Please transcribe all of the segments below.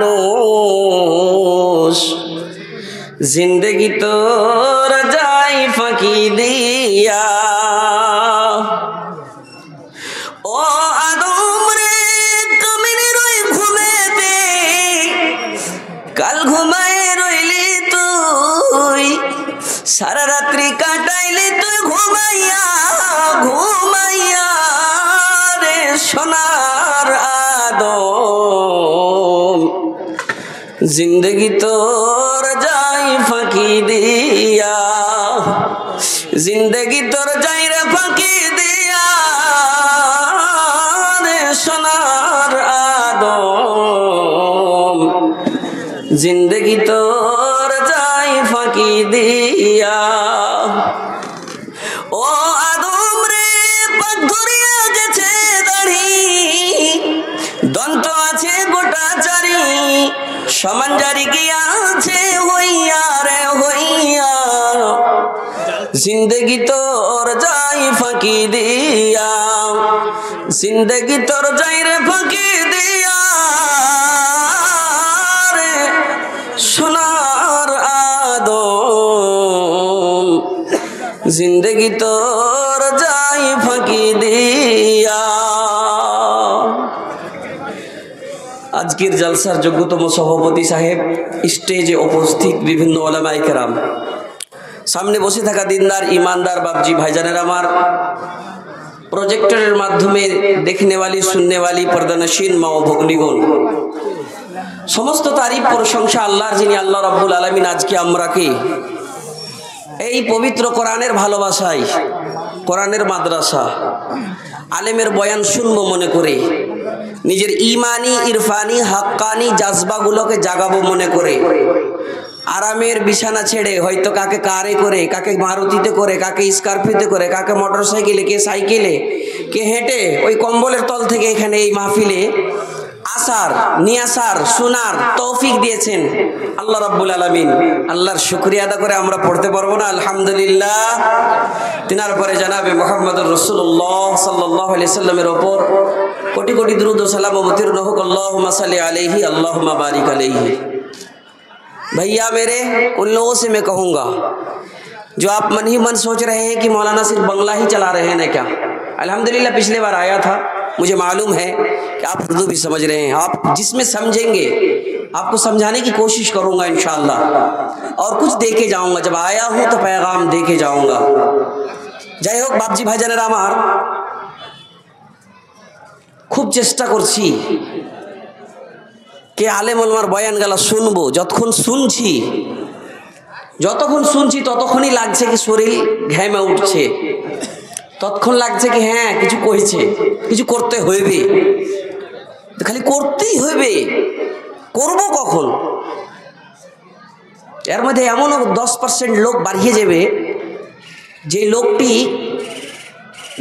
মানুষ জিন্দগি তোর যাই ফাঁকি দিয়া। ও আদম রে কামিনী রই ঘুমেতে, কাল ঘুমায় রইলি তুই, সারা রাত্রি কাটাইলি তুই ঘুমাইয়া ঘুমাইয়া রে সোনার আদম। জিন্দগি তোর যাই ফাঁকি দিয়া, জিন্দগি তোর যাই রে ফাঁকি দিয়া রে সোনার আদম। জিন্দগি তোর যাই ফাঁকি দিয়া। ও আদম রে পাক ধরিয়া গেছে দাড়ি, দন্ত আছে গোটা চারি, সমান জারি গিয়াছে হইয়া রে হইয়া। জিন্দগি তোর যাই ফাঁকি দিয়া, জিন্দগি তোর যাই রে ফাঁকি দিয়া রে সোনার আদম। জিন্দগি তোর যাই ফাঁকি দিয়া। আজকের জলসার যোগ্যতম সভাপতি সাহেব, স্টেজে উপস্থিত বিভিন্ন ওলামায়ে কেরাম, সামনে বসে থাকা দিনদার ইমানদার বাপজি ভাইজানের আমার, প্রজেক্টরের মাধ্যমে দেখনেওয়ালি শুননেওয়ালি পর্দানশীন মা ও ভগ্নীগণ, সমস্ত তারিফ প্রশংসা আল্লাহর, যিনি আল্লাহ রাব্বুল আলামিন আজকে আমরাকে এই পবিত্র কোরআনের ভালোবাসায়, কোরআনের মাদ্রাসা, আলেমের বয়ান শুনবো মনে করে, নিজের ইমানি ইরফানি হাক্কানি জাজবাগুলোকে জাগাবো মনে করে, আরামের বিছানা ছেড়ে হয়তো কাকে কারে করে, কাকে মারুতিতে করে, কাকে স্করপিওতে করে, কাকে মোটর সাইকেলে, কে সাইকেলে, কে হেঁটে ওই কম্বলের তল থেকে এখানে এই মাহফিলে আসার নিয়াসার শোনার তৌফিক দিয়েছেন আল্লাহ রাব্বুল আলামিন। আল্লাহর শুকরিয়া আদা করে আমরা পড়তে পারবো না আলহামদুলিল্লাহ। তিনার পরে জানাবে মুহাম্মদুর রাসূলুল্লাহ সাল্লাল্লাহু আলাইহি সাল্লামের ওপর কোটি কোটি দুরূদ ও সালাম অবতীর্ণ হোক। আল্লাহুম্মা সাল্লি আলাইহি আল্লাহুম্মা বারিক আলাইহি। भैया मेरे उन लोगों से मैं कहूँगा जो आप मन ही मन सोच रहे हैं कि मौलाना सिर्फ बंगला ही चला रहे हैं ना क्या। अल्हम्दुलिल्लाह पिछले बार आया था, मुझे मालूम है कि आप उर्दू भी समझ रहे हैं। आप जिसमें समझेंगे आपको समझाने की कोशिश करूँगा इंशाअल्लाह, और कुछ दे के जाऊँगा। जब आया हूँ तो पैगाम दे के जाऊँगा। যাই হোক বাপজি ভাইজানেরা আমার, খুব চেষ্টা করছি কে আলেম ওলামার বয়ান গালা শুনবো। যতক্ষণ শুনছি ততক্ষণই লাগছে কি শরীর ঘেমে উঠছে, ততক্ষণ লাগছে কি হ্যাঁ কিছু কইছে, কিছু করতে হইবে, খালি করতেই হইবে। করব কখন? এর মধ্যে এমনও 10% লোক বাড়িয়ে যাবে যে লোকটি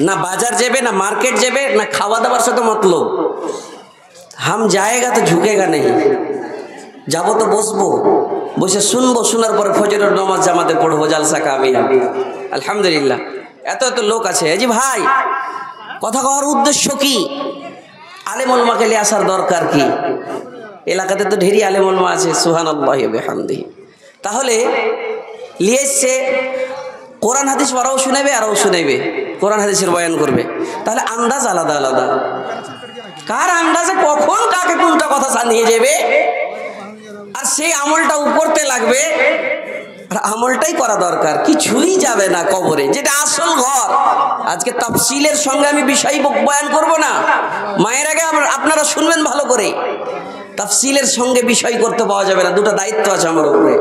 না বাজার যাবে, না মার্কেট যাবে, না খাওয়া দাওয়ার সাথে মতলব। हम जाएगा तो झुकेगा नहीं, যাবো তো বসবো, বসে শুনবো, শোনার পরে ফজরের নামাজ জামাতে পড়বো, জালসা কামিয়াব আলহামদুলিল্লাহ। এত এত লোক আছে। জি ভাই, কথা কওয়ার উদ্দেশ্য কি? আলেম ওলামাকে নিয়ে আসার দরকার কি? এলাকাতে তো ঢেরি আলেম ওলামা আছে, সুবহানাল্লাহি ওয়া বিহামদিহি। তাহলে নিয়ে এসছে কোরআন হাদিস, ওরাও শুনাবে আরও শুনাইবে, কোরআন হাদিসের বয়ান করবে। তাহলে আন্দাজ আলাদা আলাদা। কার আন্দাজে কখন কাকে কোনটা কথা জানিয়ে যাবে, আর সেই আমলটা করতে লাগবে। আর আমলটাই করা দরকার, কিছুই যাবে না কবরে, যেটা আসল ঘর। আজকে তাফসিলের সঙ্গে আমি বিষয় বয়ান করব না, মায়ের আগে আপনারা শুনবেন ভালো করে। তাফসিলের সঙ্গে বিষয় করতে পাওয়া যাবে না, দুটো দায়িত্ব আছে আমার উপরে।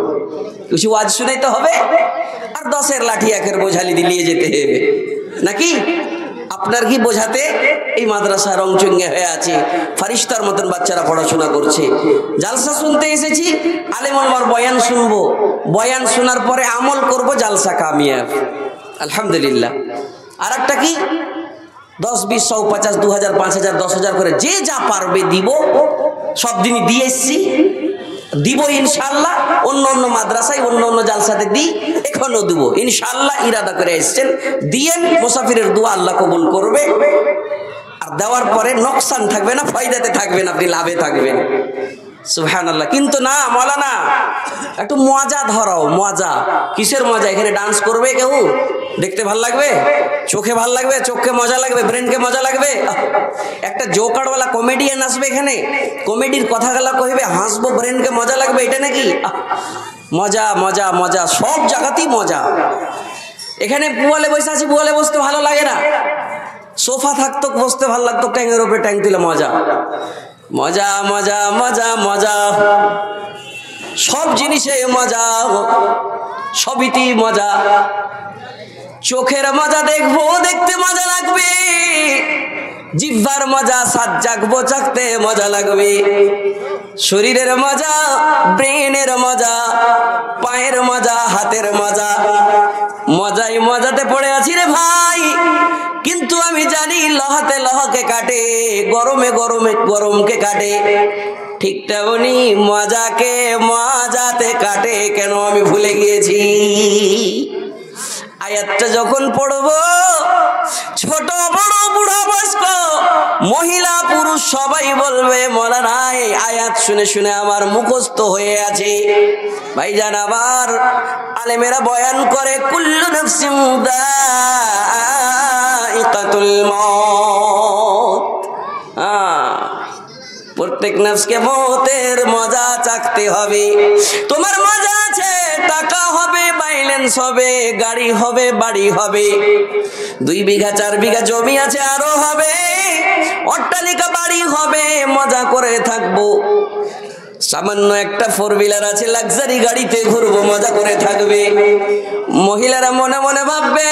কিছু ওয়াজ শুনাইতে হবে, আর 10-এর লাঠি 1-এর বোঝালি দিয়ে যেতে হবে নাকি? আপনার কি বোঝাতে এই মাদ্রাসা রংচঙ্গে হয়ে আছে, ফারিস্তার মতন বাচ্চারা পড়াশোনা করছে। জালসা শুনতে এসেছি, আলেম ওলামার বয়ান শুনবো, বয়ান শোনার পরে আমল করব, জালসা কামিয়াব আলহামদুলিল্লাহ। আর একটা কি 10, 20, 100, 50, 2000, 5000, 10,000 করে যে যা পারবে দিব। সব দিনই দিয়ে এসছি, দিব ইনশাআল্লাহ। অন্য অন্য মাদ্রাসায় অন্য অন্য জালসাতে দিই, এখনো দিব ইনশাআল্লাহ। ইরাদা করে এসছেন, দিয়েন। মুসাফিরের দোয়া আল্লাহ কবুল করবে। আর দেওয়ার পরে নোকসান থাকবে না, ফায়দাতে থাকবেন, আপনি লাভে থাকবেন। সুবহানাল্লাহ। কিন্তু না মৌলানা, একটু মজা ধরাও। মজা কিসের মজা? এখানে ডান্স করবে কেউ? দেখতে ভাল লাগবে? চোখে ভাল লাগবে? চোখকে মজা লাগবে? ব্রেনকে মজা লাগবে? একটা জোকারওয়ালা কমেডিয়ান আসবে এখানে, কমেডির কথাগুলা কইবে, হাসবো, ব্রেনকে মজা লাগবে, এটা নাকি? মজা মজা মজা, সব জায়গাতেই মজা। এখানে পুয়ালে বসে আছি, পুয়ালে বসতে ভালো লাগে না। সোফা থাকতো, বসতে ভালো লাগতো, ট্যাংয়ের উপরে ট্যাং দিলে মজা। মজা মজা মজা মজা, সব জিনিসে মজা, সবিতি মজা। চোখের মজা দেখবো, দেখতে মজা লাগবে। জিহ্বার মজা, স্বাদ চাখবো, চাখতে মজা লাগবে। শরীরের মজা, ব্রেনের মজা, পায়ের মজা, হাতের মজা। মজাই মজাতে পড়ে আছি রে ভাই। কিন্তু আমি জানি লহাতে লহাকে কাটে, গরমে গরমে গরমকে কাটে। ঠিক তেমনি মজাকে মজাতে কাটে কেন আমি ভুলে গিয়েছি। আয়াতটা যখন পড়বো, ছোট বড় বুড়া বয়স্ক মহিলা পুরুষ সবাই বলবে মৌলানা এই আয়াত শুনে শুনে আমার মুখস্থ হয়ে আছে। ভাইজান আবার আলেমেরা বয়ান করে কুল্লু নাফসিন যায়িকাতুল মউত। প্রত্যেক নফসকে মৌতের মজা চাখতে হবে। তোমার মজা আছে, টাকা হবে, বাইলেন্স হবে, গাড়ি হবে, বাড়ি হবে, 2 বিঘা 4 বিঘা জমি আছে, আরো হবে, অট্টালিকা বাড়ি হবে, মজা করে থাকবো। সামান্য একটা 4 হুইলার আছে, লাক্সারি গাড়িতে ঘুরবো, মজা করে থাকবে। মহিলারা মনে মনে ভাববে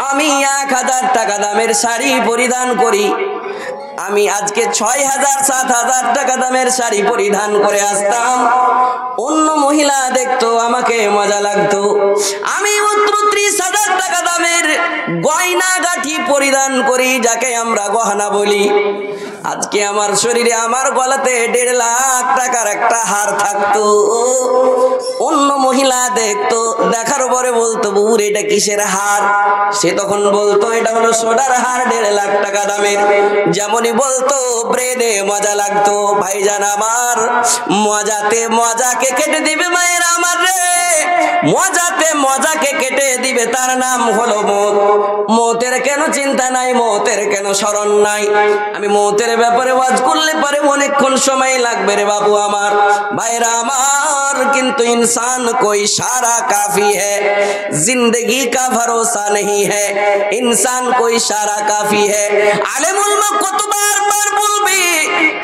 আমি 1000 টাকা দামের শাড়ি পরিধান করি, আমি আজকে 6000 7000 টাকা দামের শাড়ি পরিধান করে আসতাম, অন্য মহিলা দেখতো আমাকে মজা লাগতো। আমি 30,000 টাকা দামের গয়না গাঠি পরিধান করি, যাকে আমরা গহনা বলি। আজকে আমার শরীরে, আমার গলাতে 1.5 লাখ টাকার একটা হার থাকতো, অন্য মহিলা দেখতো, দেখার পরে বলতো বুড়ি এটা কিসের হার? সে তখন বলতো এটা হলো সোনার হার, 1.5 লাখ টাকা দামের। যেমনই বলতো ব্রেনে মজা লাগতো। ভাইজান আমার মজাতে মজাকে কেটে দিবে মায়ের আমার রে, মজাতে মজাকে কেটে দিবে, তার নাম হলো মৌত। মৌতের কেন চিন্তা নাই, মৌতের কেন স্মরণ নাই? আমি মৌতের ব্যাপারে ওয়াজ করলে পারে অনেকক্ষণ সময় লাগবে রে বাবু আমার, ভাইরা আমার। কিন্তু इंसान कोई सारा काफी है, जिंदगी का भरोसा नहीं है, इंसान कोई सारा काफी है। आलिम उलमा কতবার বার বলবে,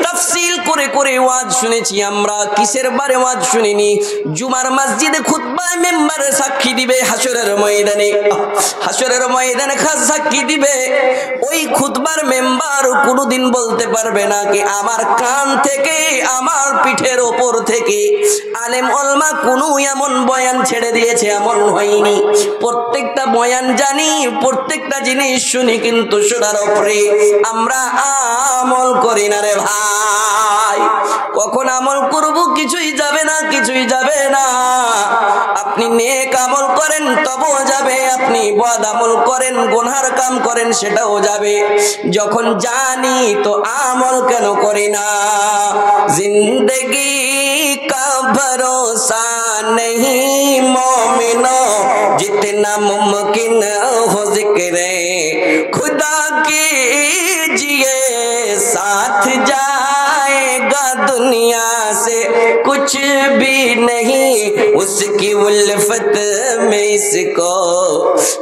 তাফসীল করে করে ওয়াজ শুনেছি আমরা। কিসের বারে ওয়াজ শুনিনি? জুমার মসজিদে খুতবায় মেম্বারে সাক্ষী দিবে, হাসরের ময়দানে, হাসরের ময়দানে খাস সাক্ষী দিবে। ওই খুতবার মেম্বার কোনোদিন বলতে পারবে না কি আমার কান থেকে, আমার পিঠের ওপর থেকে আলেম উলমা কোনো এমন বয়ান ছেড়ে দিয়েছে, এমন হয়নি। প্রত্যেকটা বয়ান জানি, প্রত্যেকটা জিনিস শুনি, কিন্তু শোনার উপরে আমরা আমল করি না রে ভাই। কখন আমল করব? কিছুই যাবে না, কিছুই যাবে না। আপনি নেক আমল করেন তবুও যাবে, আপনি বদ আমল করেন, গুনার কাম করেন, সেটাও যাবে। যখন জানি তো আমল কেন করি না? জিন্দেগি কা ভরসা नहीं मोमिनो, जितना मुमकिन हो जिक्रे खुदा कीजिए, साथ जाएगा दुनिया से कुछ भी नहीं, उसकी उल्फत में इसको